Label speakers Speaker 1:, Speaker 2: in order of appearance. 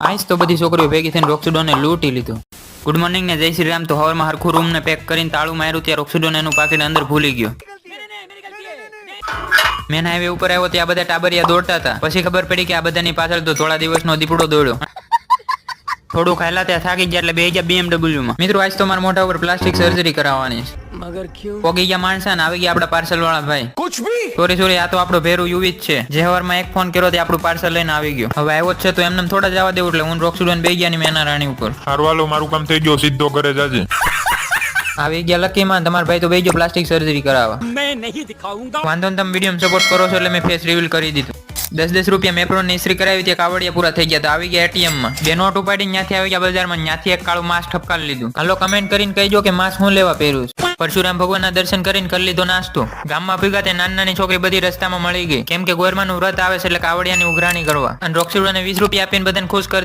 Speaker 1: Ice તો બધી છોકરીઓ ભેગી થઈને રોક્સિડોને લૂંટી લીધું. ગુડ મોર્નિંગ ને જય શ્રી રામ. તો હવારમાં હરખું રૂમ ને પેક કરીને તાળું માર્યું ત્યાં રોક્સિડોને એનું પાકીટ અંદર ભૂલી ગયો. મેન હાઈવે ઉપર આવ્યો ત્યાં બધા ટાબરિયા દોડતા હતા. પછી ખબર પડી કે આ બધાની પાછળ તો થોડા દિવસનો દીપડો દોડ્યો. થોડું ખાયલા ત્યાં થાકી ગયા એટલે બે ગયા BMW માં. મિત્રો આજ તો મારા મોઢા ઉપર પ્લાસ્ટિક સર્જરી કરાવવાની છે. મગર ક્યું પોગી ગયા માણસા ને આવી ગયા આપડા પાર્સલ વાળા ભાઈ. કુછ ભી સોરી આ તો આપણો ભેરું યુવી જ છે. જે હવારમાં એક ફોન કર્યો તે આપણું પાર્સલ લઈને આવી ગયો. હવે આવ્યો છે તો એમને થોડા જવા દેવું એટલે હું રોક્સિડોન બેહી ગયા ની મેના રાણી ઉપર.
Speaker 2: હારવાલો મારું કામ થઈ ગયો, સીધો ઘરે જાજે.
Speaker 1: આવી ગયા લકી માં. તમારા ભાઈ તો બેહી ગયો પ્લાસ્ટિક સર્જરી કરાવવા. મેં નહીં દિખાઉંગા. વાંધો ને તમે વિડીયો સપોર્ટ કરો છો એટલે મેં ફેસ રિવીલ કરી દીધું. 10 રૂપિયા મેપ્રોન ની ઇસ્ત્રી કરાવી ત્યાં કાવડિયા પૂરા થઈ ગયા. તો આવી ગયા ATM માં. બે નોટ ઉપાડીને ત્યાંથી આવી ગયા બજારમાં. ત્યાંથી એક કાળું માસ્ક ઠપકારી લીધું. હાલો કમેન્ટ કરીને કહેજો કે માસ્ક હું લેવા પહેર્યું છે. પરશુરામ ભગવાનના દર્શન કરીને કરી લીધો નાસ્તો. ગામમાં ભેગા તે નાની છોકરી બધી રસ્તામાં મળી ગઈ. કેમ કે ગોરમાનું વ્રત આવે છે એટલે કાવડિયાની ઉઘરાણી કરવા. અને રોક્સિડોને 20 રૂપિયા આપીને બધાને ખુશ કરી